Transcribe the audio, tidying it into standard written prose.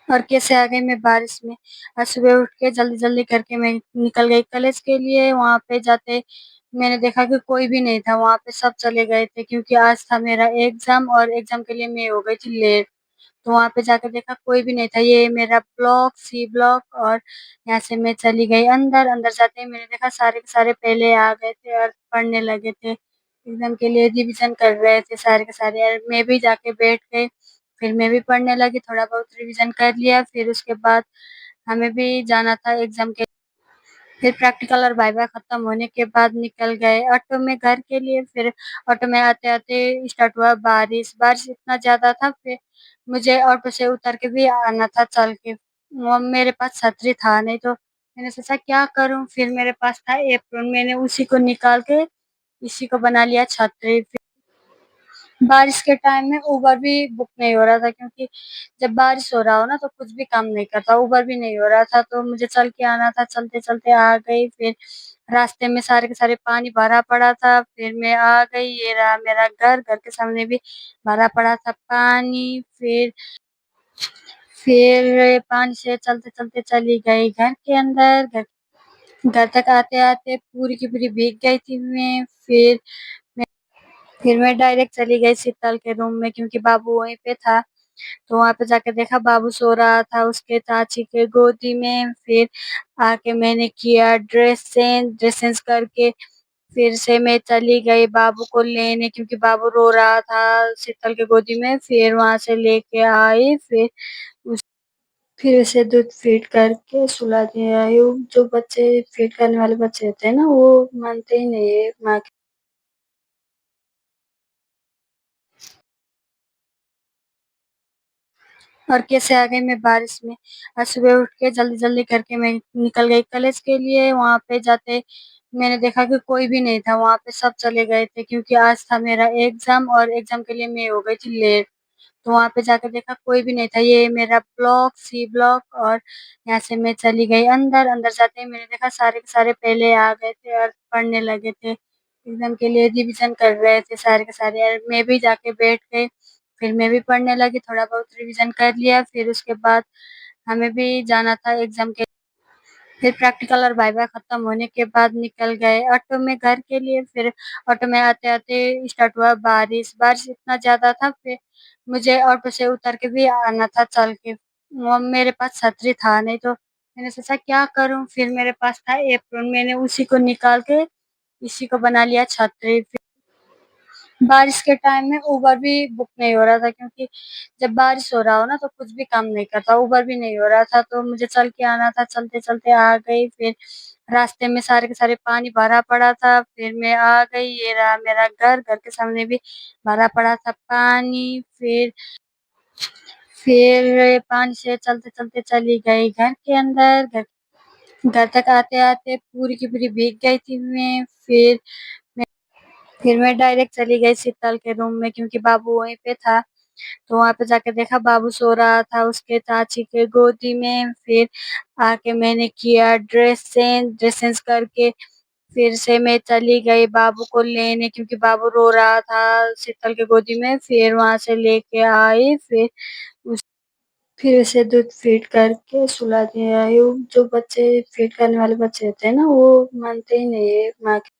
اور کیسے آ گئی میں بارش میں۔ آج صبح اٹھ کے جلدی جلدی کر کے میں نکل گئی کالج کے لیے۔ وہاں پہ جاتے میں نے دیکھا کہ کوئی بھی نہیں تھا وہاں پہ، سب چلے گئے تھے کیونکہ آج تھا میرا ایگزام، اور ایگزام کے لیے میں ہو گئی تھی لیٹ۔ تو وہاں پہ جا کے دیکھا کوئی بھی نہیں تھا۔ یہ میرا بلاک سی بلاک، اور یہاں سے میں چلی گئی اندر۔ اندر جاتے ہی میں نے دیکھا سارے کے سارے پہلے آ گئے تھے اور پڑھنے لگے تھے، ایگزام کے لیے ریویژن کر رہے تھے سارے کے سارے، اور میں بھی جا کے بیٹھ گئی۔ پھر میں بھی پڑھنے لگی، تھوڑا بہت ریویژن کر لیا۔ پھر اس کے بعد ہمیں بھی جانا تھا ایگزام کے، پھر پریکٹیکل اور وائوا ختم ہونے کے بعد نکل گئے آٹو میں گھر کے لیے۔ پھر آٹو میں آتے آتے اسٹارٹ ہوا بارش۔ بارش اتنا زیادہ تھا، پھر مجھے آٹو سے اتر کے بھی آنا تھا چل کے، وہ میرے پاس چھتری تھا نہیں، تو میں نے سوچا کیا کروں، پھر میرے پاس تھا ایپرون، میں نے اسی کو نکال کے اسی کو بنا لیا چھتری۔ بارش کے ٹائم میں اوبر بھی بک نہیں ہو رہا تھا، کیونکہ جب بارش ہو رہا ہو نا تو کچھ بھی کام نہیں کرتا، اوبر بھی نہیں ہو رہا تھا، تو مجھے چل کے آنا تھا۔ چلتے چلتے آ گئی، پھر راستے میں سارے کے سارے پانی بھرا پڑا تھا، پھر میں آ گئی۔ یہ رہا میرا گھر، گھر کے سامنے بھی بھرا پڑا تھا پانی۔ پھر پانی سے چلتے چلتے چلی گئی گھر کے اندر۔ گھر تک آتے آتے پوری کی پوری بھیگ گئی تھی میں۔ پھر میں ڈائریکٹ چلی گئی شیتل کے روم میں، کیونکہ بابو وہیں پہ تھا۔ تو وہاں پہ جا کے دیکھا بابو سو رہا تھا اس کے چاچی کے گودی میں۔ پھر آ کے میں نے کیا ڈریس چینج کر کے پھر سے میں چلی گئی بابو کو لینے، کیونکہ بابو رو رہا تھا شیتل کے گودی میں۔ پھر وہاں سے لے کے آئی، پھر اسے دودھ فیڈ کر کے سلا دیا۔ جو بچے فیڈ کرنے والے بچے ہوتے ہیں نا، وہ مانتے ہی نہیں ہے ماں کے۔ اور کیسے آ گئی میں بارش میں۔ آج صبح اٹھ کے جلدی جلدی کر کے میں نکل گئی کالج کے لیے۔ وہاں پہ جاتے میں نے دیکھا کہ کوئی بھی نہیں تھا وہاں پہ، سب چلے گئے تھے کیونکہ آج تھا میرا ایگزام، اور ایگزام کے لیے میں ہو گئی تھی لیٹ۔ تو وہاں پہ جا کے دیکھا کوئی بھی نہیں تھا۔ یہ میرا بلاک سی بلاک، اور یہاں سے میں چلی گئی اندر۔ اندر جاتے ہی میں نے دیکھا سارے کے سارے پہلے آ گئے تھے اور پڑھنے لگے تھے، ایگزام کے لیے ریویژن کر رہے تھے سارے کے سارے، اور میں بھی جا کے بیٹھ گئی۔ پھر میں بھی پڑھنے لگی، تھوڑا بہت ریویژن کر لیا۔ پھر اس کے بعد ہمیں بھی جانا تھا ایگزام کے، پھر پریکٹیکل اور وائوا ختم ہونے کے بعد نکل گئے آٹو میں گھر کے لیے۔ پھر آٹو میں آتے آتے اسٹارٹ ہوا بارش۔ بارش اتنا زیادہ تھا، پھر مجھے آٹو سے اتر کے بھی آنا تھا چل کے، وہ میرے پاس چھتری تھا نہیں، تو میں نے سوچا کیا کروں، پھر میرے پاس تھا ایپرون، میں نے اسی کو نکال کے اسی کو بنا لیا چھتری۔ بارش کے ٹائم میں اوبر بھی بک نہیں ہو رہا تھا، کیونکہ جب بارش ہو رہا ہو نا تو کچھ بھی کام نہیں کرتا، اوبر بھی نہیں ہو رہا تھا، تو مجھے چل کے آنا تھا۔ چلتے چلتے آ گئی، پھر راستے میں سارے کے سارے پانی بھرا پڑا تھا، پھر میں آ گئی۔ یہ رہا میرا گھر، گھر کے سامنے بھی بھرا پڑا تھا پانی۔ پھر پانی سے چلتے چلتے چلی گئی گھر کے اندر۔ گھر تک آتے آتے پوری کی پوری بھیگ گئی تھی میں۔ پھر میں ڈائریکٹ چلی گئی شیتل کے روم میں، کیونکہ بابو وہیں پہ تھا۔ تو وہاں پہ جا کے دیکھا بابو سو رہا تھا اس کے چاچی کے گودی میں۔ پھر آ کے میں نے کیا ڈریس چینج کر کے پھر سے میں چلی گئی بابو کو لینے، کیونکہ بابو رو رہا تھا شیتل کے گودی میں۔ پھر وہاں سے لے کے آئی، پھر اسے دودھ فیڈ کر کے سلا دیا۔ جو بچے فیڈ کرنے والے بچے ہوتے ہیں نا، وہ مانتے ہی نہیں ہے ماں کے۔